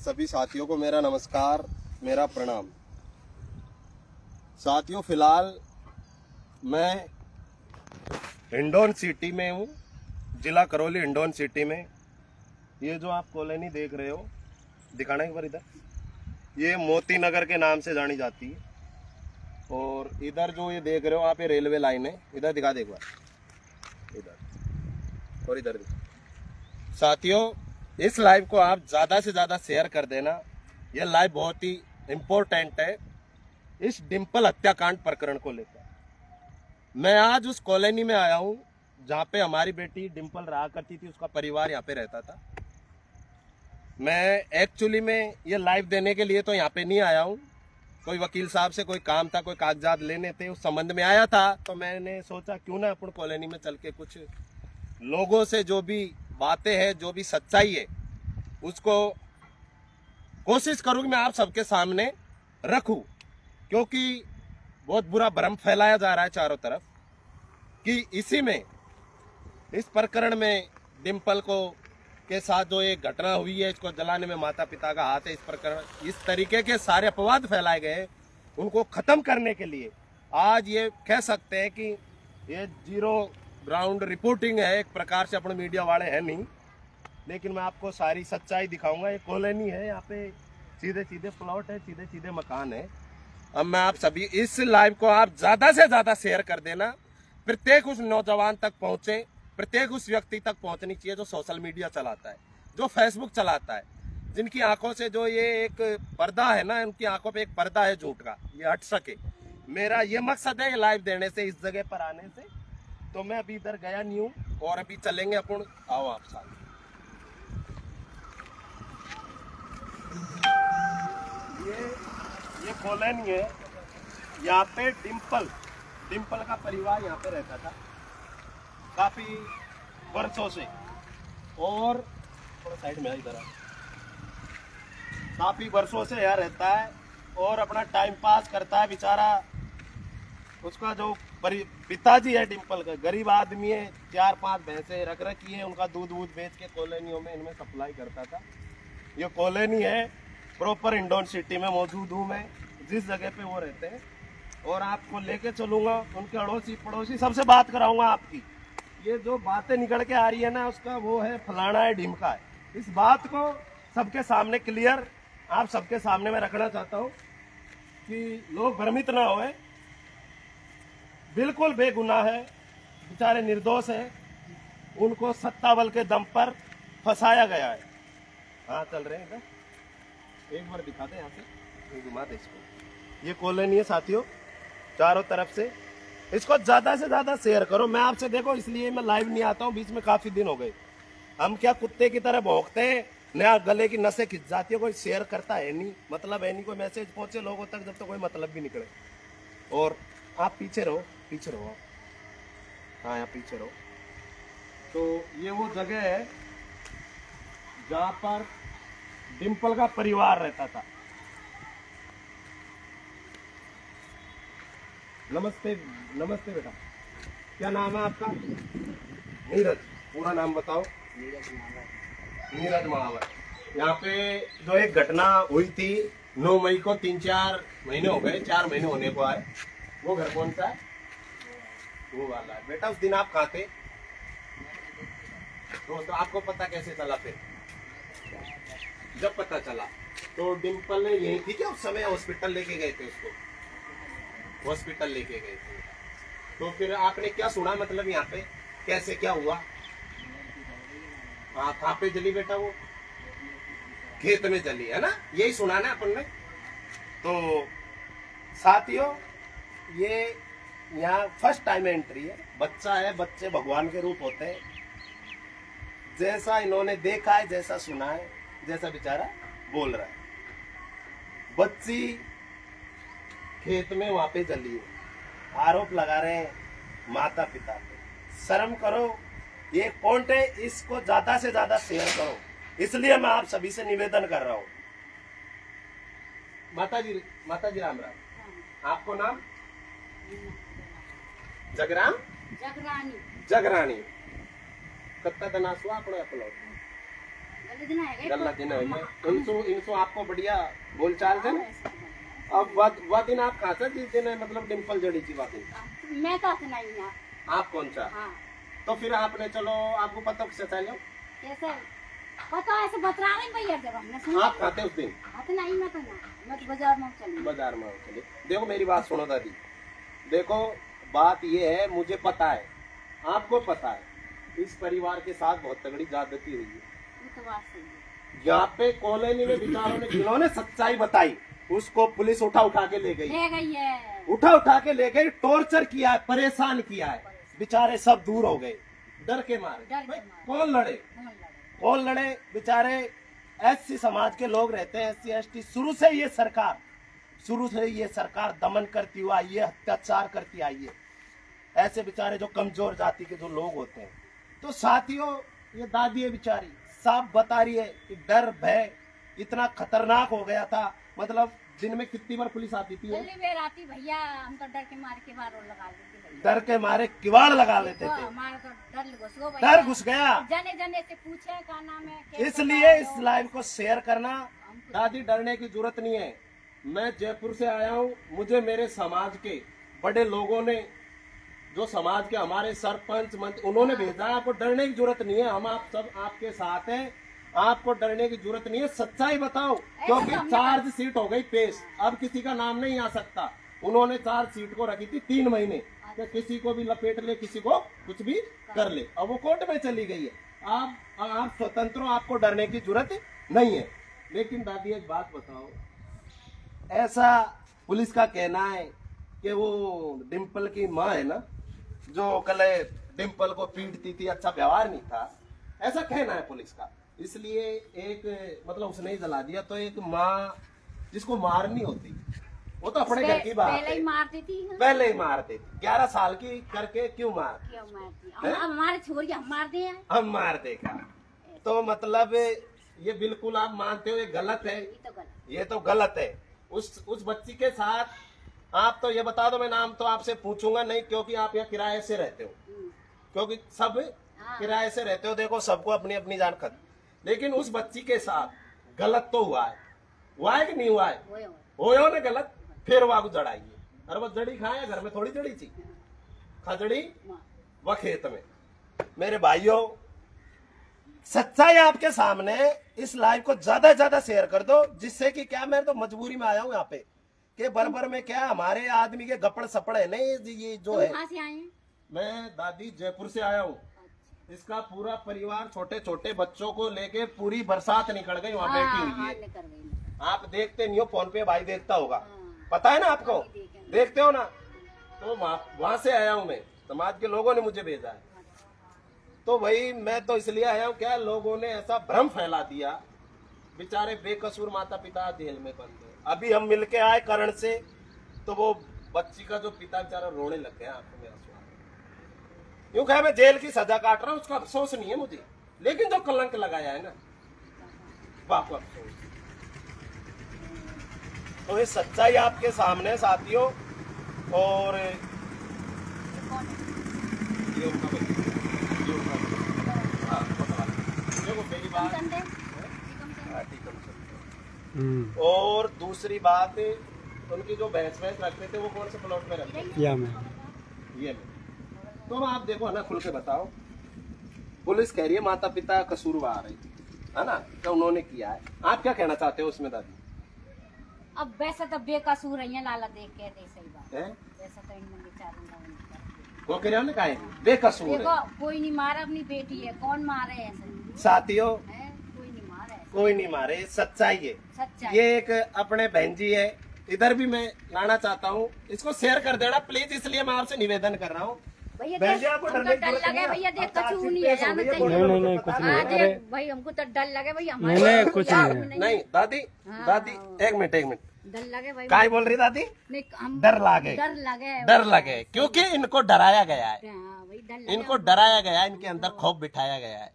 सभी साथियों को मेरा नमस्कार, मेरा प्रणाम। साथियों, फिलहाल मैं हिंडौन सिटी में हूँ, जिला करौली हिंडौन सिटी में। ये जो आप कॉलोनी देख रहे हो, दिखाना एक बार इधर, ये मोती नगर के नाम से जानी जाती है। और इधर जो ये देख रहे हो आप, ये रेलवे लाइन है। इधर दिखा दे एक बार, इधर और इधर दिखा। साथियों, इस लाइव को आप ज्यादा से ज्यादा शेयर कर देना। यह लाइव बहुत ही इंपॉर्टेंट है इस डिंपल हत्याकांड प्रकरण को लेकर। मैं आज उस कॉलोनी में आया हूं जहां पे हमारी बेटी डिंपल रहा करती थी, उसका परिवार यहाँ पे रहता था। मैं एक्चुअली में ये लाइव देने के लिए तो यहाँ पे नहीं आया हूँ, कोई वकील साहब से कोई काम था, कोई कागजात लेने थे, उस संबंध में आया था। तो मैंने सोचा क्यों ना अपन कॉलोनी में चल के कुछ लोगों से जो भी बातें हैं, जो भी सच्चाई है, उसको कोशिश करूं कि मैं आप सबके सामने रखूं। क्योंकि बहुत बुरा भ्रम फैलाया जा रहा है चारों तरफ कि इसी में, इस प्रकरण में डिंपल को के साथ जो एक घटना हुई है, इसको जलाने में माता पिता का हाथ है, इस प्रकरण, इस तरीके के सारे अपवाद फैलाए गए, उनको खत्म करने के लिए आज ये कह सकते हैं कि ये जीरो ग्राउंड रिपोर्टिंग है एक प्रकार से। अपने मीडिया वाले हैं नहीं, लेकिन मैं आपको सारी सच्चाई दिखाऊंगा। ये कॉलोनी है, यहाँ पे सीधे सीधे प्लॉट है, सीधे सीधे मकान है। अब मैं आप सभी इस लाइव को आप ज्यादा से ज्यादा शेयर कर देना, प्रत्येक उस नौजवान तक पहुंचे, प्रत्येक उस व्यक्ति तक पहुंचनी चाहिए जो सोशल मीडिया चलाता है, जो फेसबुक चलाता है, जिनकी आंखों से जो ये एक पर्दा है ना, उनकी आंखों पे एक पर्दा है झूठ का, ये हट सके। मेरा ये मकसद है ये लाइव देने से, इस जगह पर आने से। तो मैं अभी इधर गया नहीं हूँ और अभी चलेंगे अपन। आओ आप साथ। ये कॉलोनी है, यहाँ पे डिंपल का परिवार यहाँ पे रहता था काफी वर्षों से। और थोड़ा साइड में इधर काफी वर्षों से यहाँ रहता है और अपना टाइम पास करता है। बेचारा, उसका जो पिताजी है डिंपल का, गरीब आदमी है, 4-5 भैंसे रख रखी है, उनका दूध वूध बेच के कॉलोनियों में इनमें सप्लाई करता था। ये कॉलोनी है, प्रॉपर हिंडौन सिटी में मौजूद हूँ मैं, जिस जगह पे वो रहते हैं। और आपको लेके चलूंगा, उनके अड़ोसी पड़ोसी सबसे बात कराऊंगा आपकी। ये जो बातें निकल के आ रही है ना, उसका वो है फलाना है, ढिमका है। इस बात को सबके सामने क्लियर, आप सबके सामने मैं रखना चाहता हूँ कि लोग भ्रमित ना होए। बिल्कुल बेगुनाह है, बेचारे निर्दोष है, उनको सत्ता बल के दम पर फंसाया गया है। हाँ, चल रहे हैं इधर, एक बार दिखा दे यहाँ से, घुमा दे इसको। ये कॉलोनी है साथियों, चारों तरफ से। इसको ज्यादा से ज्यादा शेयर करो। मैं आपसे, देखो, इसलिए मैं लाइव नहीं आता हूँ, बीच में काफी दिन हो गए। हम क्या कुत्ते की तरह भौंकते हैं, नया गले की नसें खिंच जाती है, कोई शेयर करता है नहीं, मतलब है नहीं, कोई मैसेज पहुंचे लोगों तक जब तक कोई मतलब भी निकले। और आप पीछे रहो, पीछे रहो, हाँ यहाँ पीछे रहो। तो ये वो जगह है जहाँ पर डिंपल का परिवार रहता था। नमस्ते, नमस्ते बेटा, क्या नाम है आपका? नीरज। पूरा नाम बताओ। नीरज महावर। यहाँ पे जो एक घटना हुई थी 9 मई को, 3-4 महीने हो गए, 4 महीने होने को आए। वो घर कौन सा है? वो वाला है। बेटा, उस दिन आप कहाँ थे? तो आपको पता कैसे चला फिर? जब पता चला तो डिंपल यही थी क्या उस समय? हॉस्पिटल लेके गए थे उसको, हॉस्पिटल लेके गए थे। तो फिर आपने क्या सुना, मतलब यहाँ पे कैसे क्या हुआ? हाँ, कहाँ पे जली बेटा? वो खेत में जली है ना, यही सुना ना अपन ने। तो साथियों, ये यहाँ फर्स्ट टाइम एंट्री है। बच्चा है, बच्चे भगवान के रूप होते हैं। जैसा इन्होंने देखा है, जैसा सुना है, जैसा बेचारा बोल रहा है, बच्ची खेत में वहां पे जली है। आरोप लगा रहे हैं माता पिता पे। शर्म करो, ये पॉइंट है, इसको ज्यादा से ज्यादा शेयर करो। इसलिए मैं आप सभी से निवेदन कर रहा हूँ। माता जी राम राम। आपको नाम? जगरानी। कत्ता दनास हुआ अपने अपलोड गलत दिन है इनसो आपको बढ़िया बोलचाल से ना। अब वह दिन आप कहाँ से जिस दिन मतलब डिम्पल जड़ी थी वह दिन? मैं तो नहीं ना। आप कौन सा? हाँ। तो फिर आपने चलो आपको पता किसे चलो कैसे पता ऐसे बता रहे भैया जब हमने सुना। आप खाते उस दिन? आते नहीं मैं तो ना मैं तो बाजार में चली। बाजार में चले। देखो मेरी बात सुनो दादी, देखो बात ये है, मुझे पता है आपको पता है इस परिवार के साथ बहुत तगड़ी ज्यादती हुई है। तो बात सही है। यहाँ पे कॉलोनी में बेचारों ने जिन्होंने सच्चाई बताई उसको पुलिस उठा के ले गई है। उठा के ले गई, टॉर्चर किया है, परेशान किया है, बेचारे सब दूर हो गए डर के मारे। कौन लड़े बेचारे एससी समाज के लोग रहते हैं, SC ST। शुरू से ये सरकार दमन करती हुई आई है, अत्याचार करती आई है ऐसे बेचारे जो कमजोर जाति के जो लोग होते हैं। तो साथियों ये दादी है बेचारी साफ बता रही है कि डर भय इतना खतरनाक हो गया था। मतलब दिन में कितनी बार पुलिस आती थी? आती भैया, हम तो डर के मारे किवाड़ लगा लेते, डर के मारे किवाड़ लगा लेते थे। हमारा तो डर घुस गया। जने से पूछे का नाम है। इसलिए इस लाइव को शेयर करना। दादी डरने की जरूरत नहीं है। मैं जयपुर से आया हूँ, मुझे मेरे समाज के बड़े लोगों ने, जो समाज के हमारे सरपंच मंत्री, उन्होंने भेजा है। आपको डरने की जरूरत नहीं है, हम आप सब आपके साथ हैं, आपको डरने की जरूरत नहीं है। सच्चाई बताओ, क्योंकि चार्ज शीट हो गई पेश, अब किसी का नाम नहीं आ सकता। उन्होंने चार्ज शीट को रखी थी 3 महीने कि किसी को भी लपेट ले, किसी को कुछ भी कर ले। अब वो कोर्ट में चली गई है। आप स्वतंत्र हो, आपको डरने की जरूरत नहीं है। लेकिन दादी एक बात बताओ, ऐसा पुलिस का कहना है कि वो डिम्पल की माँ है ना, जो कल डिम्पल को पीटती थी, अच्छा व्यवहार नहीं था, ऐसा कहना है पुलिस का। इसलिए एक मतलब उसने ही जला दिया। तो एक माँ जिसको मारनी होती वो तो अपने घर की बात पहले ही मार देती है। पहले ही मार देती। 11 साल की करके क्यों मारती? हमारे छोरी हम मार दे, हम मार देगा। तो मतलब ये बिल्कुल आप मानते हो ये गलत है, ये तो गलत है। उस बच्ची के साथ आप तो ये बता दो, मैं नाम तो आपसे पूछूंगा नहीं क्योंकि आप यहाँ किराए से रहते हो, क्योंकि सब किराए से रहते हो। देखो सबको अपनी अपनी जान खत। लेकिन उस बच्ची के साथ गलत तो हुआ है कि नहीं हुआ है? हो ना गलत, फिर वाग जड़ाइए। अरे वो जड़ी खाए, घर में थोड़ी जड़ी थी, खजड़ी व खेत में। मेरे भाइयों सच्चाई आपके सामने, इस लाइव को ज्यादा से ज्यादा शेयर कर दो, जिससे कि क्या, मैं तो मजबूरी में आया हूँ यहाँ पे कि बरबर में क्या हमारे आदमी के गपड़ सपड़ है नहीं। ये जो है, मैं दादी जयपुर से आया हूँ, इसका पूरा परिवार छोटे छोटे बच्चों को लेके पूरी बरसात निकल गई, वहाँ बैठी हुई है। आप देखते नहीं हो, फोन पे भाई देखता होगा, पता है ना आपको, देखते हो ना। तो वहां से आया हूँ मैं, समाज के लोगों ने मुझे भेजा है। तो वही मैं तो इसलिए आया हूँ, क्या लोगों ने ऐसा भ्रम फैला दिया, बेचारे बेकसूर माता पिता जेल में बंद है। अभी हम मिलके आए करण से, तो वो बच्ची का जो पिता बेचारा रोने लग गया। आपको मेरा स्वागत, यूं कहे मैं जेल की सजा काट रहा हूँ, उसका अफसोस नहीं है मुझे, लेकिन जो कलंक लगाया है ना, बाप अफसोस। तो ये सच्चाई आपके सामने साथियों। और और दूसरी बात, उनकी जो भैंस रखते थे वो कौन से प्लॉट में रखते थे? ये में। तो आप देखो ना, खुल के बताओ। पुलिस कह रही है माता पिता कसूरवार है ना, तो उन्होंने किया है। आप क्या कहना चाहते हो उसमें दादी? अब वैसे तो बेकसूर है, लाला देख के सही बात है। वैसे तो इनमें वो कह रहे कहा बेकसूर है, कोई नहीं मारा, अपनी बेटी है, कौन मारे ऐसे? साथियों कोई नहीं मारे, सच्चाई है। ये एक अपने बहन जी है, इधर भी मैं लाना चाहता हूँ, इसको शेयर कर देना प्लीज, इसलिए मैं आपसे निवेदन कर रहा हूँ। भैया आपको डर लगे, भैया देख कछु नहीं है, जाना चाहिए। नहीं कुछ नहीं भाई, हमको तो डर लगे भैया। नहीं कुछ नहीं दादी एक मिनट डर लगे भाई। क्या बोल रही दादी? डर लगे क्योंकि इनको डराया गया है, इनको डराया गया है, इनके अंदर खौफ बिठाया गया है,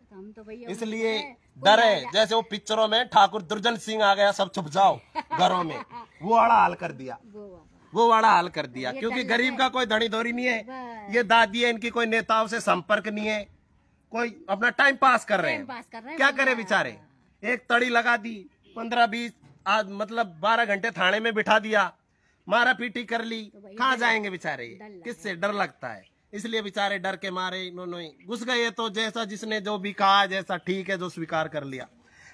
इसलिए डर है। जैसे वो पिक्चरों में ठाकुर दुर्जन सिंह आ गया, सब छुप जाओ घरों में, वो वाला हाल कर दिया, क्योंकि गरीब का कोई धनी धोरी नहीं है। ये दादी है, इनकी कोई नेताओं से संपर्क नहीं है, कोई अपना टाइम पास कर रहे हैं। क्या करे बेचारे, एक तड़ी लगा दी, 15-20 आज मतलब 12 घंटे थाने में बिठा दिया, मारा पीटी कर ली, कहाँ जाएंगे बेचारे? किससे डर लगता है, इसलिए बेचारे डर के मारे इन्होंने घुस गए। तो जैसा जिसने जो भी कहा, जैसा ठीक है जो स्वीकार कर लिया।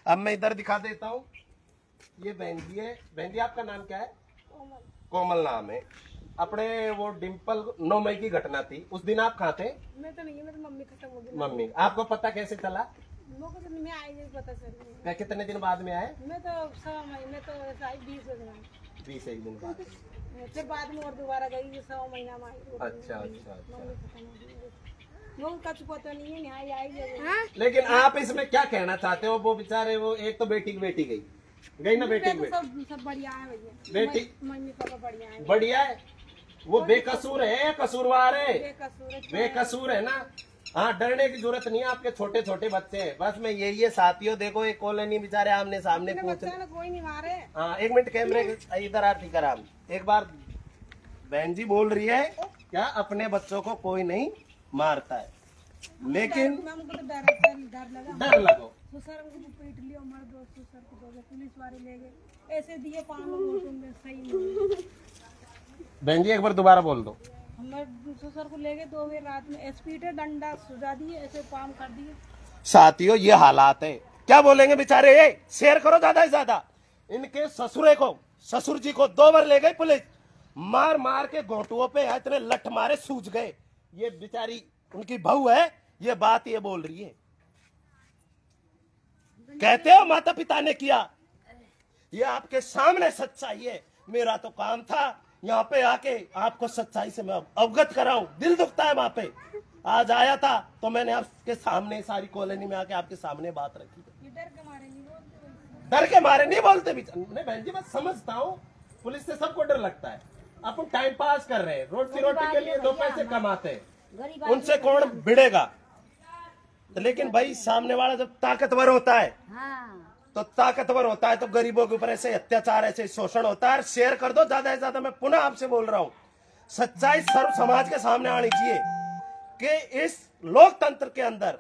अब मैं इधर दिखा देता हूँ, ये बहन जी है। बहन जी आपका नाम क्या है? कोमल नाम है। अपने वो डिम्पल 9 मई की घटना थी, उस दिन आप कहाँ थे? मैं तो नहीं, मैं तो मम्मी खत्म हो गई। मम्मी, आपको पता कैसे चला? मैं आई नहीं पता सर। कितने दिन बाद में आए? मैं तो 6 महीने तो 20 एक दिन बाद, फिर बाद में और दोबारा गई 6 महीना में आई। अच्छा अच्छा, वो कुछ पता नहीं है, यहाँ आई। लेकिन आप इसमें क्या कहना चाहते हो? वो बेचारे वो एक तो बेटी गई ना, बेटी सब बढ़िया है भैया, बेटी मम्मी पापा बढ़िया है, बढ़िया है। वो बेकसूर है, कसूरवार है, बेकसूर है ना। हाँ, डरने की जरूरत नहीं है, आपके छोटे छोटे बच्चे हैं। बस मैं यही है साथियों, देखो एक कॉलोनी बेचारे आमने सामने पूछ रहे, कोई नहीं मारे। हाँ, 1 मिनट कैमरे इधर आती कर। एक बार बहन जी बोल रही है क्या अपने बच्चों को कोई नहीं मारता है, लेकिन डर लगो। पुलिस वाले ले गए, ऐसे दिए सही। बहन जी एक बार दोबारा बोल दो। ससुर को ले गए 2 बजे रात में, एसपी ने डंडा सुझा दिए, ऐसे पाम कर दिए। साथियों ये हालात है, क्या बोलेंगे बेचारे? शेयर करो ज्यादा से ज्यादा। इनके ससुर जी को 2 बार ले गई पुलिस, मार मार के घोटुओं पे इतने लठ मारे सूझ गए। ये बेचारी उनकी बहू है, ये बात ये बोल रही है। कहते हो माता पिता ने किया, ये आपके सामने सच्चाई है। मेरा तो काम था यहाँ पे आके आपको सच्चाई से मैं अवगत कराऊं, दिल दुखता है वहां पे। आज आया था तो मैंने आपके सामने सारी कॉलोनी में आके आपके सामने बात रखी। डर के मारे नहीं बोलते नहीं बहन जी, मैं समझता हूँ पुलिस से सबको डर लगता है। अपन टाइम पास कर रहे हैं, रोटी के लिए 2 पैसे कमाते हैं, उनसे कौन भिड़ेगा? लेकिन भाई सामने वाला जब ताकतवर होता है तो गरीबों के ऊपर ऐसे अत्याचार, ऐसे शोषण होता है। शेयर कर दो ज्यादा से ज्यादा। मैं पुनः आपसे बोल रहा हूं, सच्चाई सर्व समाज के सामने आनी चाहिए कि इस लोकतंत्र के अंदर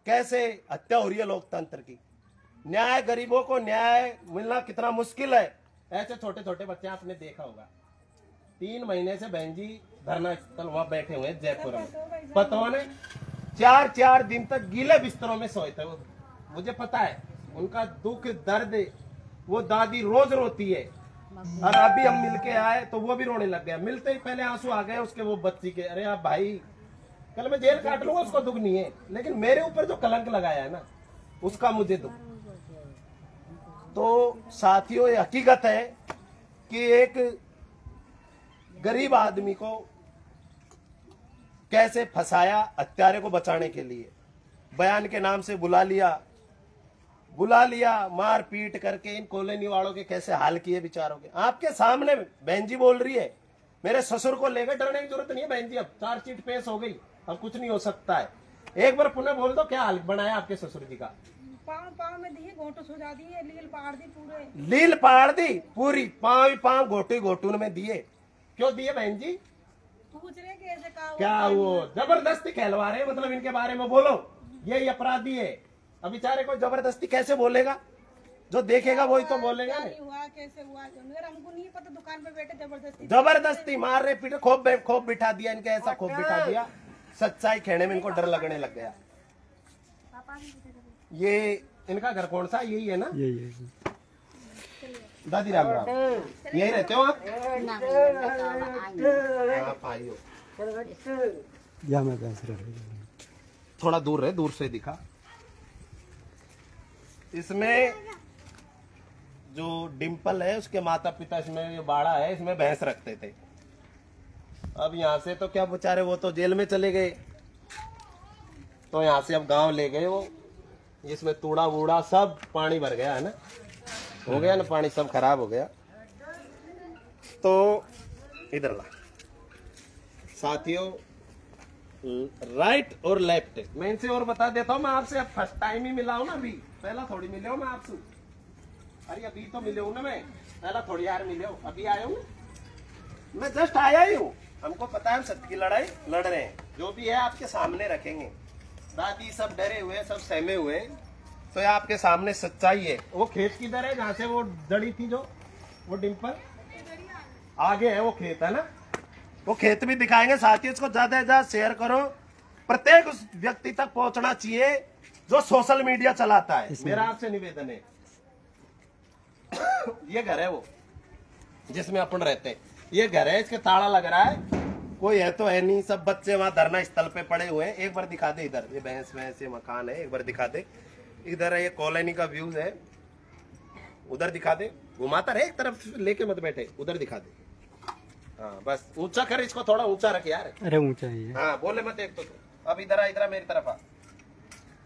कैसे हत्या हो रही है लोकतंत्र की। न्याय, गरीबों को न्याय मिलना कितना मुश्किल है। ऐसे छोटे छोटे बच्चे आपने देखा होगा, 3 महीने से बहन जी धरना स्थल वहां बैठे हुए हैं जयपुर में। पतों ने 4 दिन तक गीले बिस्तरों में सोए थे। मुझे पता है उनका दुख दर्द, वो दादी रोज रोती है। और अभी हम मिलके आए तो वो भी रोने लग गया। मिलते ही पहले आंसू आ गए उसके, वो बच्ची के। अरे आप भाई, कल मैं जेल काट लूंगा, उसको दुख नहीं है, लेकिन मेरे ऊपर जो कलंक लगाया है ना, उसका मुझे दुख। तो साथियों ये हकीकत है कि एक गरीब आदमी को कैसे फंसाया हत्यारे को बचाने के लिए। बयान के नाम से बुला लिया, मार पीट करके इन कॉलोनी वालों के कैसे हाल किए बेचारों के। आपके सामने बहन जी बोल रही है मेरे ससुर को लेकर डरने की जरूरत नहीं है बहन जी, अब चार्जशीट पेश हो गई, अब कुछ नहीं हो सकता है। एक बार पुनः बोल दो क्या हाल बनाया आपके ससुर जी का? पाँव में दिए, घोटू सुझा दिए, लील पाड़ दी पूरी, पाँव घोटू में दिए। क्यों दिए बहन जी? पूछ रहे कैसे क्या वो जबरदस्ती कहलवा रहे, मतलब इनके बारे में बोलो, यही अपराधी है। अब बेचारे को जबरदस्ती कैसे बोलेगा? जो देखेगा वही तो बोलेगा। कैसे हुआ हमको नहीं पता, दुकान पे बैठे जबरदस्ती मार रहे, पीटे, खोप बिठा दिया इनके, ऐसा खोप बिठा दिया। सच्चाई कहने में इनको डर लगने लग गया। ये इनका घर कौन सा? यही है ना? यही है। दादी राम राम, यही रहते हो आप? आइयो, थोड़ा दूर रहे, दूर से दिखा। इसमें जो डिम्पल है उसके माता पिता, इसमें ये बाड़ा है, इसमें भैंस रखते थे। अब यहाँ से तो क्या बेचारे, वो तो जेल में चले गए, तो यहाँ से अब गांव ले गए वो। इसमें तूड़ा वूड़ा सब पानी भर गया है ना, हो गया ना पानी, सब खराब हो गया। तो इधर ला साथियों, राइट और लेफ्ट, मैं इनसे और बता देता हूँ। मैं आपसे अब फर्स्ट टाइम ही मिला हूँ ना, अभी पहला थोड़ी मिले हूँ मैं आपसे। अरे अभी तो मिले हूँ ना मैं, पहला थोड़ी यार मिले हूँ, अभी आया हूँ मैं, जस्ट आया ही हूँ। हमको पता है हम सत्य की लड़ाई लड़ रहे हैं, जो भी है आपके सामने रखेंगे। दादी सब डरे हुए, सब सहमे हुए, तो ये आपके सामने सच्चाई है। वो खेत किधर है जहाँ से वो जड़ी थी, जो वो डिंपल आगे है, वो खेत है ना, वो खेत भी दिखाएंगे। साथियों इसको ज्यादा से ज्यादा शेयर करो, प्रत्येक उस व्यक्ति तक पहुंचना चाहिए जो सोशल मीडिया चलाता है। मेरा आपसे निवेदन है। ये घर है वो जिसमें अपन रहते हैं, ये घर है, इसके ताला लग रहा है, कोई है तो है नहीं, सब बच्चे वहां धरना स्थल पे पड़े हुए हैं। एक बार दिखा दे इधर, ये भैंस भैंस ये मकान है, एक बार दिखा दे इधर है, ये कॉलोनी का व्यूज है, उधर दिखा दे, घुमाता रहे, एक तरफ लेके मत बैठे, उधर दिखा दे। हाँ बस ऊंचा कर, इसको थोड़ा ऊंचा रख यार। अरे ऊंचा ही है। हाँ बोले मत एक तो। अब इधर आ मेरी तरफ आ।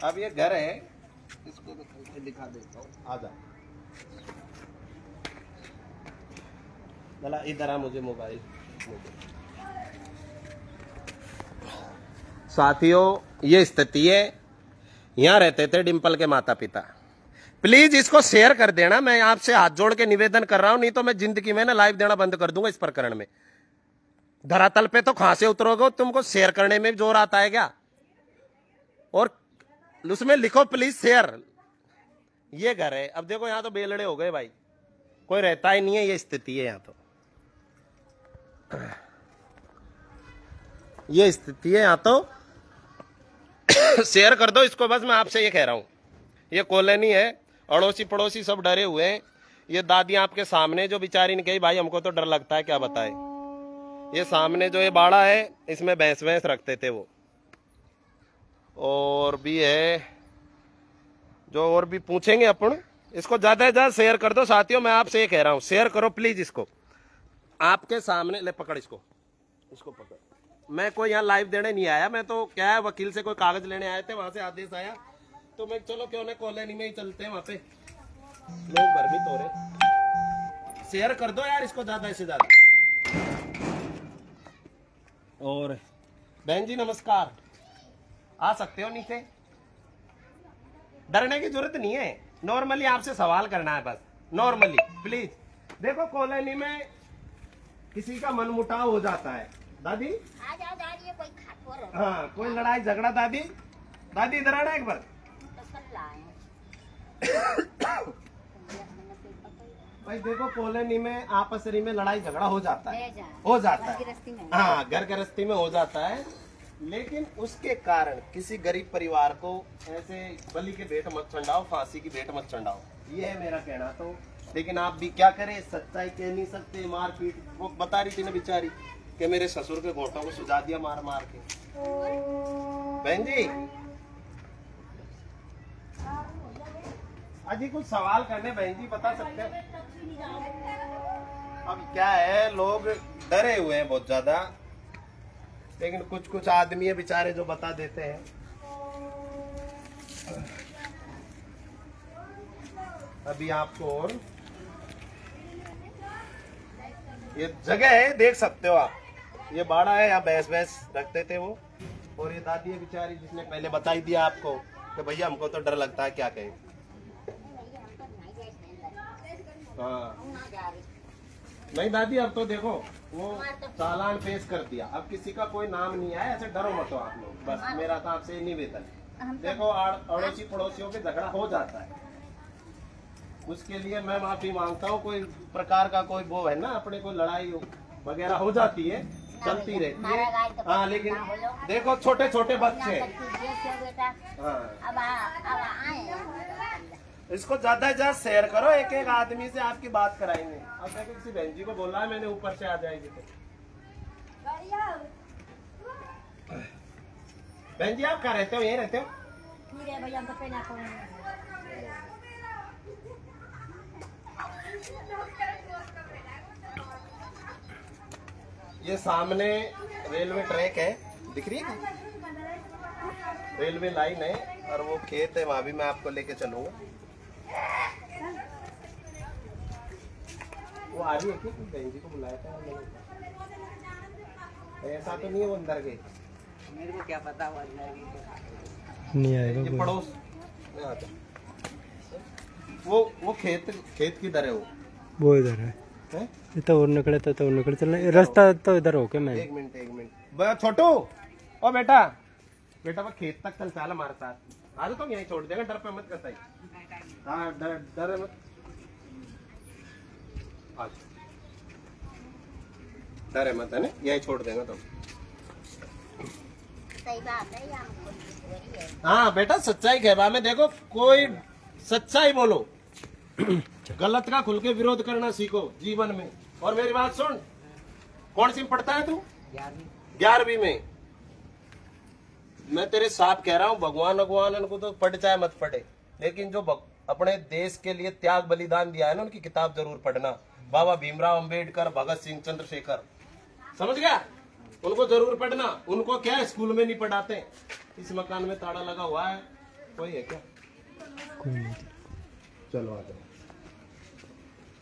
अब ये घर है, इसको दिखा देता हूँ, आजा भला इधर आ, मुझे मोबाइल। साथियों ये स्थिति है, यहाँ रहते थे डिंपल के माता पिता। प्लीज इसको शेयर कर देना, मैं आपसे हाथ जोड़ के निवेदन कर रहा हूं, नहीं तो मैं जिंदगी में ना लाइव देना बंद कर दूंगा इस प्रकरण में। धरातल पे तो कहां से उतरोगे, तुमको शेयर करने में जोर आता है क्या? और उसमें लिखो प्लीज शेयर। ये घर है, अब देखो यहाँ तो बेलड़े हो गए भाई, कोई रहता ही नहीं है, ये स्थिति है यहाँ तो, ये स्थिति है यहाँ तो। शेयर कर दो इसको, बस मैं आपसे ये कह रहा हूं। ये कॉलोनी है, अड़ोसी पड़ोसी सब डरे हुए हैं। ये दादी आपके सामने जो बेचारी ने कही भाई हमको तो डर लगता है, क्या बताए। ये सामने जो ये बाड़ा है, इसमें भैंस भैंस रखते थे वो, और भी है जो और भी पूछेंगे अपन। इसको ज्यादा से ज्यादा शेयर कर दो साथियों, मैं आपसे ये कह रहा हूं, शेयर करो प्लीज इसको। आपके सामने ले, पकड़ इसको, इसको पकड़। मैं कोई यहाँ लाइव देने नहीं आया, मैं तो क्या है वकील से कोई कागज लेने आए थे, वहां से आदेश आया तो मैं चलो क्यों ना कॉलोनी में ही चलते हैं, वहां पे लोग भरमित हो रहे। शेयर कर दो यार इसको ज्यादा से ज्यादा। और बहन जी नमस्कार, आ सकते हो नीचे, डरने की जरूरत नहीं है, नॉर्मली आपसे सवाल करना है बस, नॉर्मली प्लीज। देखो कॉलोनी में किसी का मनमुटाव हो जाता है, दादी आ जाओ दादी, कोई खाटो रहो। हाँ कोई लड़ाई झगड़ा, दादी दादी इधर आना एक बार। तो कल लाए भाई देखो कॉलोनी में आपसरी में लड़ाई झगड़ा हो जाता है, ले जा। हो जाता घर है, गृहस्थी में। हाँ घर गृहस्थी में हो जाता है, लेकिन उसके कारण किसी गरीब परिवार को ऐसे बलि के भेंट मत चढ़ाओ, फांसी की भेंट मत चढ़ाओ, ये है मेरा कहना। तो लेकिन आप भी क्या करें, सच्चाई कह नहीं सकते, मारपीट। वो बता रही थी ना बेचारी कि मेरे ससुर के घोटों को सुझा दिया मार मार के। बहन जी अजी कुछ सवाल करने, बहन जी बता सकते हैं? अब क्या है, लोग डरे हुए हैं बहुत ज्यादा, लेकिन कुछ कुछ आदमी है बेचारे जो बता देते हैं। अभी आपको और ये जगह है, देख सकते हो आप, ये बाड़ा है, यहाँ भैंस भैंस रखते थे वो। और ये दादी है बेचारी जिसने पहले बता ही दिया आपको कि भैया हमको तो डर लगता है, क्या कहें। हाँ नहीं दादी, अब तो देखो वो चालान पेश कर दिया, अब किसी का कोई नाम नहीं आया, ऐसे डरो मत आप लोग, बस मेरा तो आपसे निवेदन है। देखो अड़ोसी पड़ोसियों के झगड़ा हो जाता है, उसके लिए मैं माफी मांगता हूँ। कोई प्रकार का कोई वो है ना, अपने को लड़ाई वगैरह हो जाती है, चलती रहती है। हाँ लेकिन देखो छोटे छोटे बच्चे, हाँ इसको ज्यादा से ज्यादा शेयर करो, एक एक आदमी से आपकी बात कराएंगे। अब देखो किसी बहन जी को बोला है मैंने, ऊपर से आ जाएगी तो। बहन जी आप कहाँ रहते हो, यहीं रहते हो? ये सामने रेलवे ट्रैक है, दिख रही है, रेलवे लाइन है, और वो खेत है, वहां भी मैं आपको लेके चलूंगा। वो आ रही है क्या? बहन जी को बुलाया था मैंने, ऐसा तो नहीं है वो अंदर गए, मेरे को क्या पता वो अंदर गई नहीं आएगा ये पड़ोस वो खेत किधर है वो इधर है, है? तो और निकले तो निकले चलना, रास्ता तो इधर हो के मैं। एक मिनट छोटू, ओ बेटा वो खेत तक चल, चाल हमारे साथ। आज तो यहीं छोड़ देगा, डर पे मत करता ही। हाँ डर मत, आज डरे मत है ना, यहीं छोड़ देगा तुम। सही बात है, यहाँ बोली है। हाँ बेटा सच्चाई कहवा में देखो, कोई सच्चाई बोलो, गलत का खुल के विरोध करना सीखो जीवन में। और मेरी बात सुन, कौन सी में पढ़ता है तू? 11वीं में। मैं तेरे साथ कह रहा हूँ, भगवान को तो पढ़ चाहे मत पढ़े, लेकिन जो अपने देश के लिए त्याग बलिदान दिया है ना, उनकी किताब जरूर पढ़ना। बाबा भीमराव अंबेडकर, भगत सिंह, चंद्रशेखर, समझ गया? उनको जरूर पढ़ना। उनको क्या स्कूल में नहीं पढ़ाते। इस मकान में ताला लगा हुआ है, कोई है क्या? कोई नहीं। चलो आ जाओ।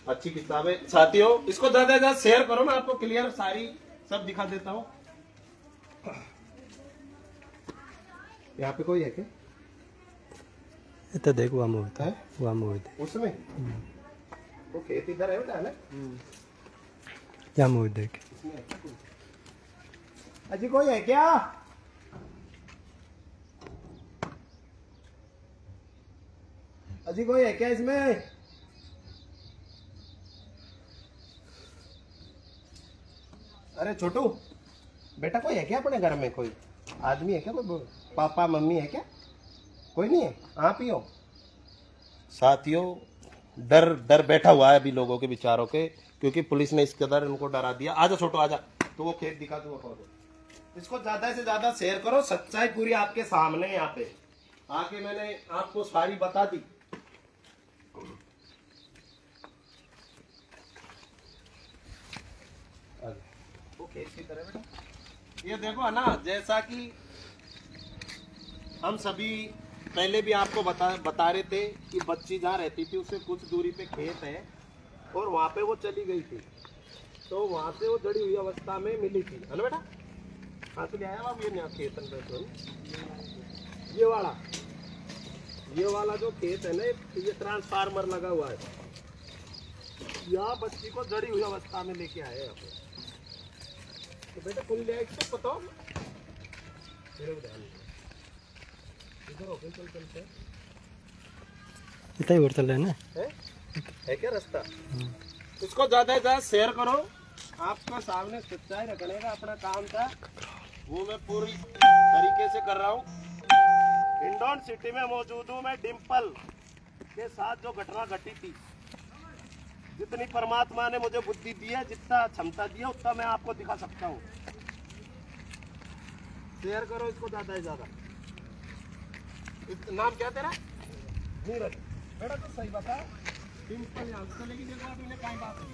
अच्छी किताबें साथियों, इसको ज्यादा से ज्यादा शेयर करो, मैं आपको क्लियर सारी सब दिखा देता हूँ। यहाँ पे कोई है क्या? ये तो देख, वहाँ होता है, है, वहाँ होता है उसमें वो खेत इधर है बेटा, है ना? यहाँ मोह देख। अजी कोई है क्या? अजी कोई है क्या इसमें? अरे छोटू बेटा, कोई है क्या अपने घर में? कोई आदमी है क्या? कोई पापा मम्मी है क्या? कोई नहीं है? आप ही हो? साथियों, डर डर बैठा हुआ है अभी लोगों के विचारों के, क्योंकि पुलिस ने इस कदर उनको डरा दिया। आजा छोटू आजा, तो वो खेत दिखा दो। इसको ज्यादा से ज्यादा शेयर करो, सच्चाई पूरी आपके सामने है। यहाँ पे आके मैंने आपको सारी बता दी। वो खेत की तरह बेटा, ये देखो है ना, जैसा कि हम सभी पहले भी आपको बता रहे थे कि बच्ची जहाँ रहती थी उससे कुछ दूरी पे खेत है, और वहां पे वो चली गई थी, तो वहां से वो जड़ी हुई अवस्था में मिली थी, है ना बेटा? हाथ ले आया बाबू, ये खेत ये वाला जो खेत है ना, ये ट्रांसफार्मर लगा हुआ है, यहाँ बच्ची को जड़ी हुई अवस्था में लेके आए यहाँ पे। तो बेटा कौन ले आया इसको बताओ, मेरे को ध्यान इधर हो गए, चलते इतना ही और चल रहा है ना? है क्या रास्ता? इसको ज्यादा से ज्यादा शेयर करो। आपको सामने सच्चाई रखने का अपना काम था, वो मैं पूरी तरीके से कर रहा हूँ। हिंडौन सिटी में मौजूद हूँ मैं डिम्पल के साथ। जो घटना घटी थी, जितनी परमात्मा ने मुझे बुद्धि दी है, जितना क्षमता दी है, उतना मैं आपको दिखा सकता हूँ। शेयर करो इसको ज्यादा से ज्यादा। नाम क्या तेरा? नीरज। बेटा तो सही बता, डिम्पल यहाँ से चलेगी, देखो आपने कहीं बात नहीं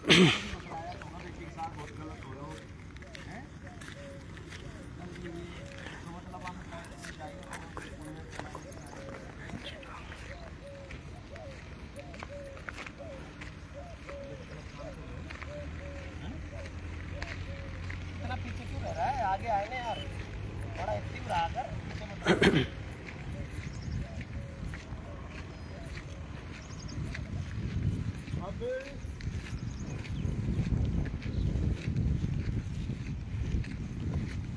बताया तो हमारे के साथ बहुत गलत हो रहा हो, हैं? तो मतलब हम इतना पीछे क्यों रह रहा है? आगे आए ना यार, बड़ा एक्टिव रहा कर, पीछे मत।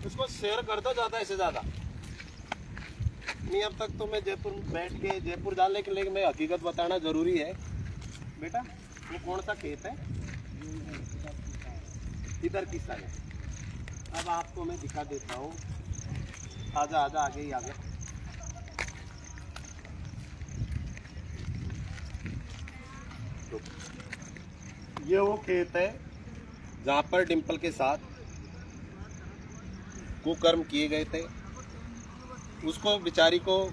इसको शेयर कर दो ज्यादा से ज्यादा। नहीं अब तक तो मैं जयपुर बैठ के जयपुर जाने के लिए मैं हकीकत बताना जरूरी है। बेटा वो कौन सा खेत है? इधर की साइड। अब आपको मैं दिखा देता हूँ। आजा आजा, आगे ही आगे। ये वो खेत है जहाँ पर डिम्पल के साथ कुकर्म किए गए थे। उसको बेचारी को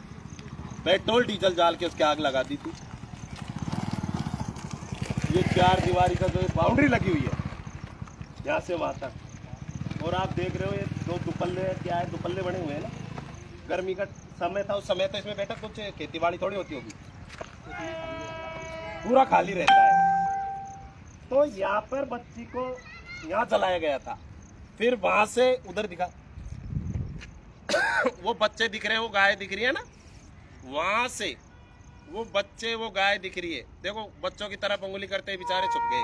पेट्रोल डीजल डाल के उसके आग लगा दी थी। ये 4 दीवारी का जो बाउंड्री लगी हुई है यहाँ से वहाँ तक, और आप देख रहे हो ये 2 दुपल्ले, क्या है, दुपल्ले बने हुए हैं ना। गर्मी का समय था, उस समय तो इसमें बेटा कुछ खेती बाड़ी थोड़ी होती होगी, पूरा खाली रहता है। तो यहाँ पर बच्ची को यहाँ चलाया गया था, फिर वहां से उधर दिखा वो बच्चे दिख रहे हैं, वो गाय दिख रही है ना, वहां से वो बच्चे, वो गाय दिख रही है। देखो बच्चों की तरफ उंगली करते ही बेचारे छुप गए।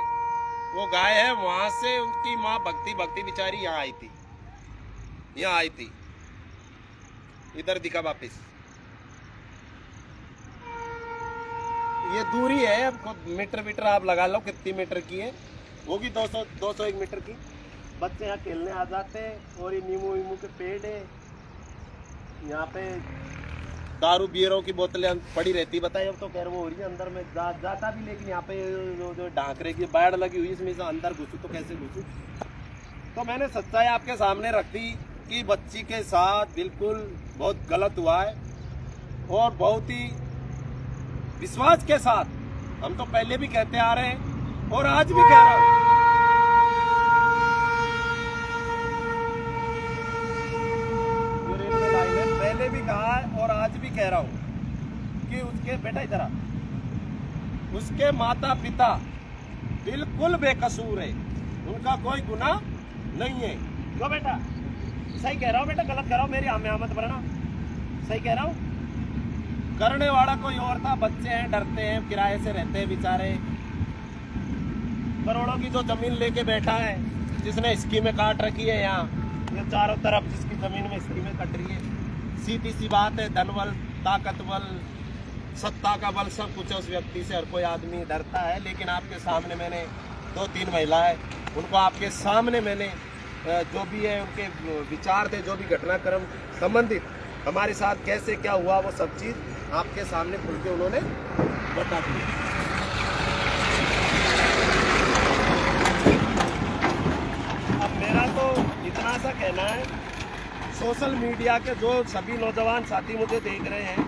वो गाय है, वहां से उनकी माँ भक्ति बेचारी यहाँ आई थी, यहाँ आई थी, इधर दिखा वापिस। ये दूरी है, अब मीटर आप लगा लो कितनी मीटर की है, होगी 201 मीटर की। बच्चे यहाँ खेलने आ जाते हैं और ये नींबू वीमू के पेड़ है, यहाँ पे दारू बियरों की बोतलें पड़ी रहती। बताइए अब तो खैर वो हो रही है अंदर में जाता भी, लेकिन यहाँ पे जो ढांकरे की बाड़ लगी हुई इसमें से अंदर घुसूँ तो कैसे घुसूँ। तो मैंने सच्चाई आपके सामने रख दी कि बच्ची के साथ बिल्कुल बहुत गलत हुआ है और बहुत ही विश्वास के साथ हम तो पहले भी कहते आ रहे हैं और आज भी कह रहा हूँ। रेलवे लाइन है, पहले भी कहा है और आज भी कह रहा हूँ कि उसके बेटा इधर उसके माता पिता बिल्कुल बेकसूर है, उनका कोई गुनाह नहीं है। क्यों बेटा, सही कह रहा हूँ बेटा, गलत कह रहा हूँ, मेरी आमे आमद भरना, सही कह रहा हूँ। करने वाला कोई और था, बच्चे हैं, डरते हैं, किराए से रहते हैं बेचारे। करोड़ों की जो जमीन लेके बैठा है, जिसने स्कीमें काट रखी है, यहाँ ये चारों तरफ जिसकी जमीन में स्कीमें कट रही है, सीधी सी बात है, धनबल, ताकतबल, सत्ता का बल सब कुछ है उस व्यक्ति से, हर कोई आदमी डरता है। लेकिन आपके सामने मैंने 2-3 महिलाएं, उनको आपके सामने मैंने जो भी है उनके विचार थे, जो भी घटनाक्रम संबंधित हमारे साथ कैसे क्या हुआ, वो सब चीज आपके सामने खुल के उन्होंने बता दी। अब मेरा तो इतना सा कहना है, सोशल मीडिया के जो सभी नौजवान साथी मुझे देख रहे हैं,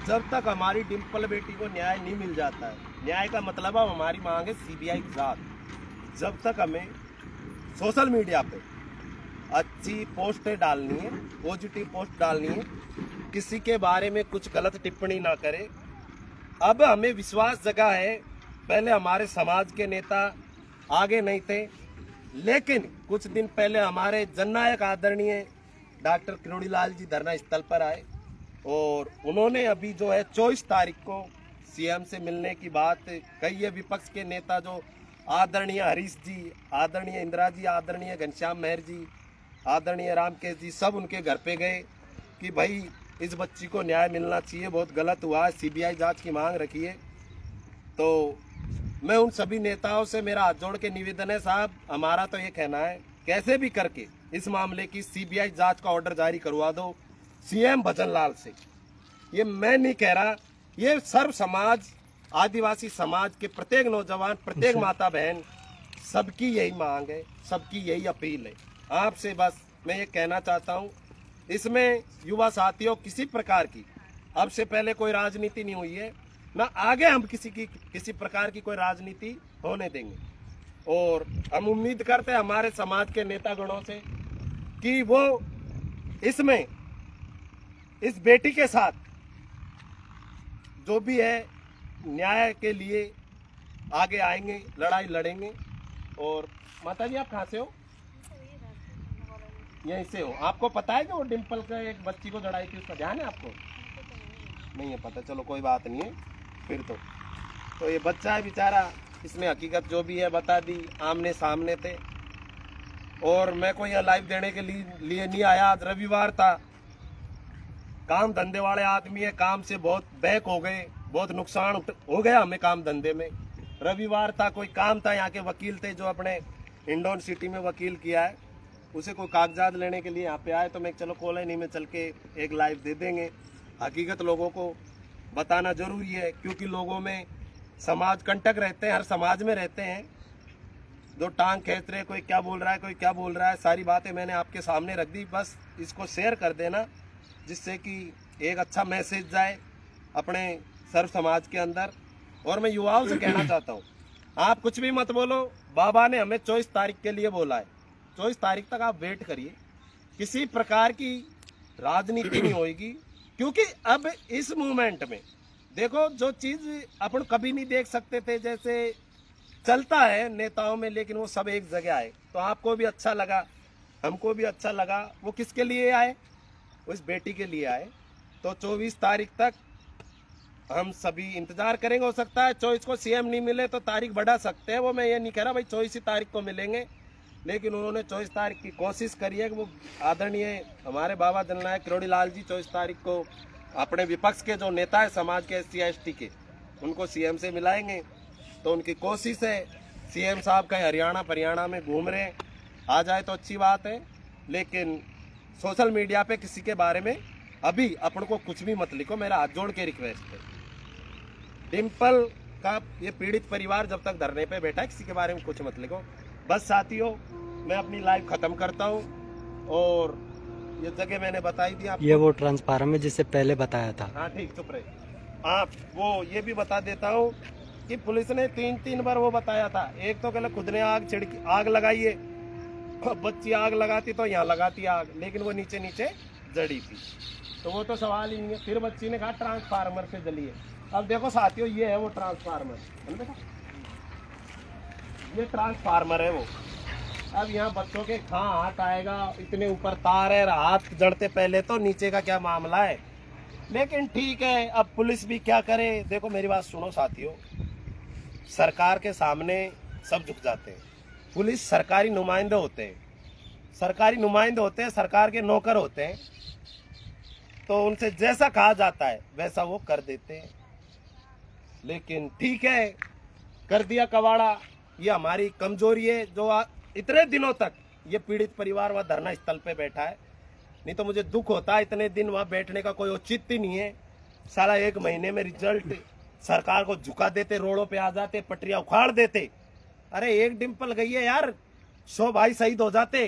जब तक हमारी डिम्पल बेटी को न्याय नहीं मिल जाता है, न्याय का मतलब अब हमारी मांग है सीबीआई जांच, जब तक हमें सोशल मीडिया पे अच्छी पोस्टें डालनी है, पॉजिटिव पोस्ट डालनी है, किसी के बारे में कुछ गलत टिप्पणी ना करे। अब हमें विश्वास जगा है, पहले हमारे समाज के नेता आगे नहीं थे, लेकिन कुछ दिन पहले हमारे जननायक आदरणीय डॉक्टर किरोड़ीलाल जी धरना स्थल पर आए और उन्होंने अभी जो है 24 तारीख को सीएम से मिलने की बात कही है। विपक्ष के नेता जो आदरणीय हरीश जी, आदरणीय इंदिरा जी, आदरणीय घनश्याम मेहर जी, आदरणीय रामकेश जी, सब उनके घर पे गए कि भाई इस बच्ची को न्याय मिलना चाहिए, बहुत गलत हुआ है, सीबीआई जांच की मांग रखी है। तो मैं उन सभी नेताओं से मेरा हाथ जोड़ के निवेदन है, साहब हमारा तो ये कहना है, कैसे भी करके इस मामले की सीबीआई जांच का ऑर्डर जारी करवा दो सीएम भजनलाल से। ये मैं नहीं कह रहा, ये सर्व समाज, आदिवासी समाज के प्रत्येक नौजवान, प्रत्येक माता बहन, सबकी यही मांग है, सबकी यही अपील है। आपसे बस मैं ये कहना चाहता हूँ, इसमें युवा साथियों किसी प्रकार की अब से पहले कोई राजनीति नहीं हुई है, ना आगे हम किसी प्रकार की कोई राजनीति होने देंगे। और हम उम्मीद करते हैं हमारे समाज के नेतागणों से कि वो इसमें इस बेटी के साथ जो भी है न्याय के लिए आगे आएंगे, लड़ाई लड़ेंगे। और माता जी आप कहाँ से हो? यहीं से हो। आपको पता है कि वो डिम्पल का एक बच्ची को लड़ाई थी, उसका ध्यान है आपको? नहीं है पता, चलो कोई बात नहीं है फिर। तो ये बच्चा है बेचारा, इसने हकीकत जो भी है बता दी, आमने सामने थे। और मैं कोई यहाँ लाइव देने के लिए नहीं आया, आज रविवार था, काम धंधे वाले आदमी है, काम से बहुत बैक हो गए, बहुत नुकसान हो गया हमें काम धंधे में। रविवार था, कोई काम था, यहाँ के वकील थे जो अपने इंडोन सिटी में वकील किया है, उसे कोई कागजात लेने के लिए यहाँ पे आए। तो मैं चलो कॉलोनी में चल के एक लाइव दे देंगे। हकीकत लोगों को बताना जरूरी है, क्योंकि लोगों में समाज कंटक रहते हैं, हर समाज में रहते हैं जो टांग खींच रहे, कोई क्या बोल रहा है, कोई क्या बोल रहा है। सारी बातें मैंने आपके सामने रख दी, बस इसको शेयर कर देना, जिससे कि एक अच्छा मैसेज जाए अपने सर्व समाज के अंदर। और मैं युवाओं से कहना चाहता हूँ, आप कुछ भी मत बोलो, बाबा ने हमें 24 तारीख के लिए बोला है, 24 तारीख तक आप वेट करिए, किसी प्रकार की राजनीति नहीं होगी। क्योंकि अब इस मूवमेंट में देखो, जो चीज अपन कभी नहीं देख सकते थे, जैसे चलता है नेताओं में, लेकिन वो सब एक जगह आए, तो आपको भी अच्छा लगा, हमको भी अच्छा लगा। वो किसके लिए आए? उस बेटी के लिए आए। तो 24 तारीख तक हम सभी इंतजार करेंगे। हो सकता है 24 को सीएम नहीं मिले तो तारीख बढ़ा सकते हैं, वो मैं ये नहीं कह रहा भाई 24 ही तारीख को मिलेंगे, लेकिन उन्होंने 24 तारीख की कोशिश करी है कि वो आदरणीय हमारे बाबा जननायक किरोड़ीलाल जी 24 तारीख को अपने विपक्ष के जो नेता है समाज के SC ST के, उनको CM से मिलाएंगे। तो उनकी कोशिश है, CM साहब कहीं हरियाणा में घूम रहे हैं, आ जाए तो अच्छी बात है। लेकिन सोशल मीडिया पे किसी के बारे में अभी अपन को कुछ भी मत लिखो, मेरा हाथ जोड़ के रिक्वेस्ट है। डिम्पल का ये पीड़ित परिवार जब तक धरने पे बैठा है, किसी के बारे में कुछ मत लिखो। बस साथियों, मैं अपनी लाइव खत्म करता हूँ। और ये जगह मैंने बताई थी आपको, ये वो ट्रांसफार्मर है जिससे पहले बताया था। हाँ ठीक, चुप रहे आप। वो ये भी बता देता हूँ कि पुलिस ने तीन बार वो बताया था। एक तो कहले खुद ने आग लगाई है, बच्ची आग लगाती तो यहाँ लगाती आग, लेकिन वो नीचे जड़ी थी, तो वो तो सवाल ही नहीं है। फिर बच्ची ने कहा ट्रांसफार्मर से जली है। अब देखो साथियों, ये है वो ट्रांसफार्मर, ये ट्रांसफार्मर है वो। अब यहाँ बच्चों के कहाँ हाथ आएगा, इतने ऊपर तार है, हाथ जड़ते पहले तो नीचे का क्या मामला है। लेकिन ठीक है, अब पुलिस भी क्या करे। देखो मेरी बात सुनो साथियों, सरकार के सामने सब झुक जाते हैं। पुलिस सरकारी नुमाइंदे होते हैं, सरकार के नौकर होते हैं, तो उनसे जैसा कहा जाता है वैसा वो कर देते हैं। लेकिन ठीक है, कर दिया कवाड़ा, ये हमारी कमजोरी है जो इतने दिनों तक ये पीड़ित परिवार वहाँ धरना स्थल पे बैठा है। नहीं तो मुझे दुख होता है, इतने दिन वहाँ बैठने का कोई औचित्य नहीं है। साला 1 महीने में रिजल्ट सरकार को झुका देते, रोडों पे आ जाते, पटरियां उखाड़ देते। अरे एक डिम्पल गई है यार, 100 भाई शहीद हो जाते।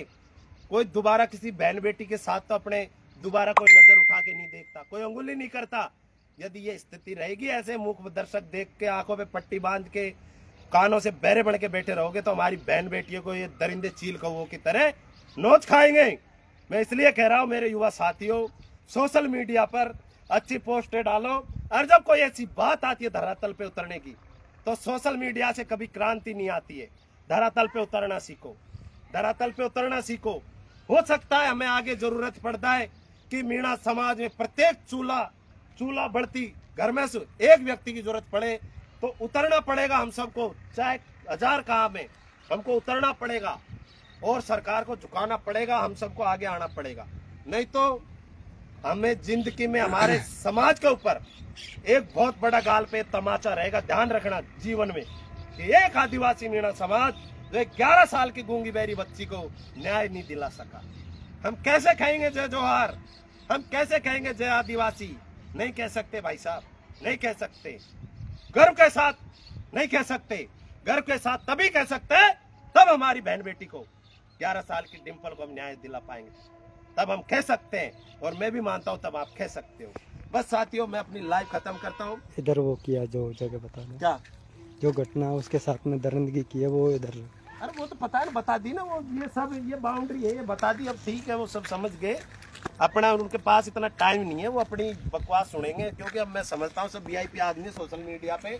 कोई दोबारा किसी बहन बेटी के साथ तो अपने दोबारा कोई नजर उठा के नहीं देखता, कोई अंगुली नहीं करता। यदि ये स्थिति रहेगी, ऐसे मूक दर्शक देख के आंखों पे पट्टी बांध के कानों से बहरे बन के बैठे रहोगे, तो हमारी बहन बेटियों को ये दरिंदे चील कौओं की तरह नोच खाएंगे। मैं इसलिए कह रहा हूं मेरे युवा साथियों, सोशल मीडिया पर अच्छी पोस्टें डालो, और जब कोई ऐसी बात आती है धरातल पे उतरने की, तो सोशल मीडिया से कभी क्रांति नहीं आती है। धरातल पे उतरना सीखो, धरातल पे उतरना सीखो। हो सकता है हमें आगे जरूरत पड़ता है कि मीणा समाज में प्रत्येक चूल्हा बढ़ती घर में से एक व्यक्ति की जरूरत पड़े, तो उतरना पड़ेगा हम सबको, चाहे 1000 काम है, हमको उतरना पड़ेगा और सरकार को झुकाना पड़ेगा, हम सबको आगे आना पड़ेगा। नहीं तो हमें जिंदगी में हमारे समाज के ऊपर एक बहुत बड़ा गाल पे तमाचा रहेगा। ध्यान रखना जीवन में कि एक आदिवासी मीणा समाज जो 11 साल की गूंगी बहरी बच्ची को न्याय नहीं दिला सका। हम कैसे कहेंगे जय जोहार, हम कैसे कहेंगे जय आदिवासी? नहीं कह सकते भाई साहब, नहीं कह सकते। गर्व के साथ नहीं कह सकते, गर्व के साथ तभी कह सकते तब हमारी बहन बेटी को, 11 साल की डिम्पल को हम न्याय दिला पाएंगे, तब हम कह सकते हैं। और मैं भी मानता हूं तब आप कह सकते हो। बस साथियों, मैं अपनी लाइव खत्म करता हूं। इधर वो किया जो जगह बताना, क्या जो घटना उसके साथ में दरिंदगी की है वो इधर। अरे वो तो पता है, बता दी ना, वो ये सब ये बाउंड्री है, ये बता दी। अब ठीक है, वो सब समझ गए अपना, उनके पास इतना टाइम नहीं है, वो अपनी बकवास सुनेंगे। क्योंकि अब मैं समझता हूँ सब VIP आदमी सोशल मीडिया पे।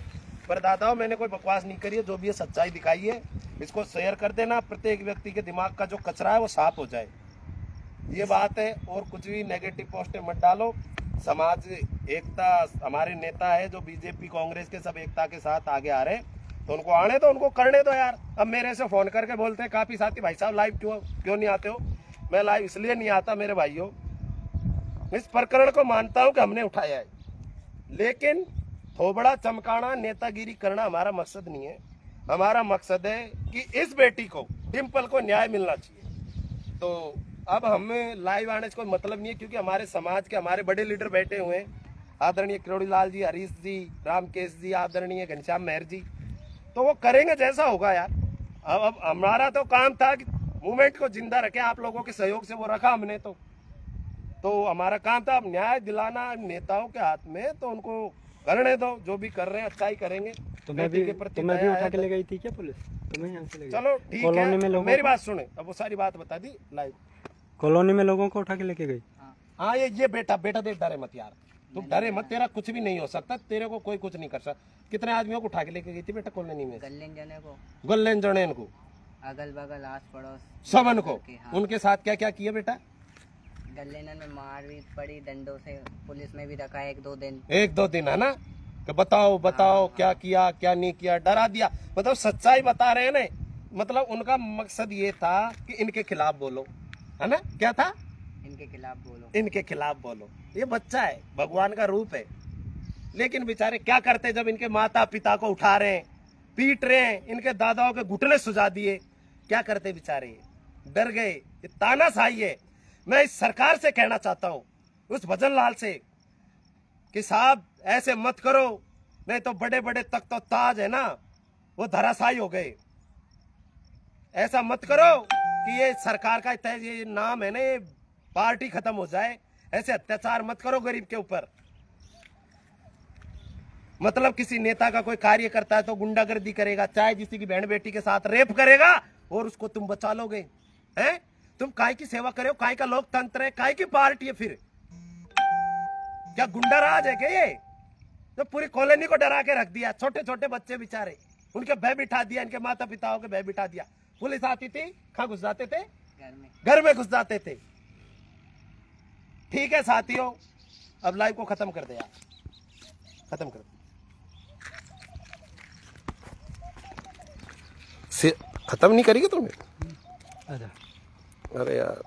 पर दादाओं, मैंने कोई बकवास नहीं करी है, जो भी ये सच्चाई दिखाई है इसको शेयर कर देना। प्रत्येक व्यक्ति के दिमाग का जो कचरा है वो साफ हो जाए, ये बात है। और कुछ भी नेगेटिव पोस्टें मत डालो। समाज एकता, हमारे नेता है जो BJP कांग्रेस के सब एकता के साथ आगे आ रहे हैं, तो उनको आने दो, उनको करने दो यार। अब मेरे से फोन करके बोलते हैं काफी साथी, भाई साहब लाइव क्यों नहीं आते हो? मैं लाइव इसलिए नहीं आता मेरे भाइयों, इस प्रकरण को मानता हूं कि हमने उठाया है, लेकिन थोबड़ा चमकाना, नेतागिरी करना हमारा मकसद नहीं है। हमारा मकसद है कि इस बेटी को, डिम्पल को न्याय मिलना चाहिए। तो अब हमें लाइव आने से कोई मतलब नहीं है, क्योंकि हमारे समाज के हमारे बड़े लीडर बैठे हुए हैं, आदरणीय किरोड़ीलाल जी, हरीश जी, रामकेश जी, आदरणीय घनश्याम मेहर जी, तो वो करेंगे जैसा होगा यार। अब हमारा तो काम था कि मूवमेंट को जिंदा रखें, आप लोगों के सहयोग से वो रखा हमने, तो हमारा काम था अब न्याय दिलाना नेताओं के हाथ में। तो उनको करने दो, जो भी कर रहे हैं अच्छा ही करेंगे। तुम्हें भी उठा के ले गई थी क्या पुलिस? तुम्हें यहाँ से ले गई? चलो ठीक है, मेरी बात सुने, अब वो सारी बात बता दी लाइव। कॉलोनी में लोगों को उठा के लेके गई? हाँ, ये बेटा देख, डरे मत यार, तुम डरे मत, तेरा कुछ भी नहीं हो सकता, तेरे को कोई कुछ नहीं कर सकता। कितने आदमियों को उठा के लेके गई थी बेटा कॉलोनी में? गल्लेन जने को, अगल बगल आस पड़ोस सबन को। उनके साथ क्या क्या किया बेटा? गल्लेनन में मार भी पड़ी, डंडों से, पुलिस में भी रखा 1-2 दिन। 1-2 दिन है ना? कि बताओ क्या किया क्या नहीं किया, डरा दिया। मतलब सच्चाई बता रहे हैं ना, मतलब उनका मकसद ये था कि इनके खिलाफ बोलो, है ना? क्या था? इनके खिलाफ बोलो। इनके खिलाफ बोलो। ये बच्चा है, भगवान का रूप है, लेकिन बेचारे क्या करते जब इनके माता पिता को उठा रहे हैं, पीट रहे हैं, इनके दादाओं के घुटने सुझा दिए, क्या करते बेचारे? डर गए। ये तानाशाही है। मैं इस सरकार से कहना चाहता हूं, उस भजन लाल से, कि साहब ऐसे मत करो, नहीं तो बड़े बड़े तख्त और ताज है ना वो धराशायी हो गए। ऐसा मत करो कि ये सरकार का ये नाम है ना, ये पार्टी खत्म हो जाए। ऐसे अत्याचार मत करो गरीब के ऊपर। मतलब किसी नेता का कोई कार्य करता है तो गुंडागर्दी करेगा, चाहे किसी की बहन बेटी के साथ रेप करेगा और उसको तुम बचा लोगे? हैं? तुम काय की सेवा करे हो? काय का लोकतंत्र है? काय की पार्टी है? फिर क्या गुंडा राज है क्या ये? तो पूरी कॉलोनी को डरा के रख दिया। छोटे छोटे बच्चे बेचारे, उनके भय बिठा दिया, इनके माता पिताओं के भय बिठा दिया। पुलिस आती थी, कहाँ घुस जाते थे? घर में घुस जाते थे। ठीक है साथियों, अब लाइव को खत्म कर दे यार, खत्म कर दे। खत्म नहीं करेगी तुमने? अच्छा। अरे यार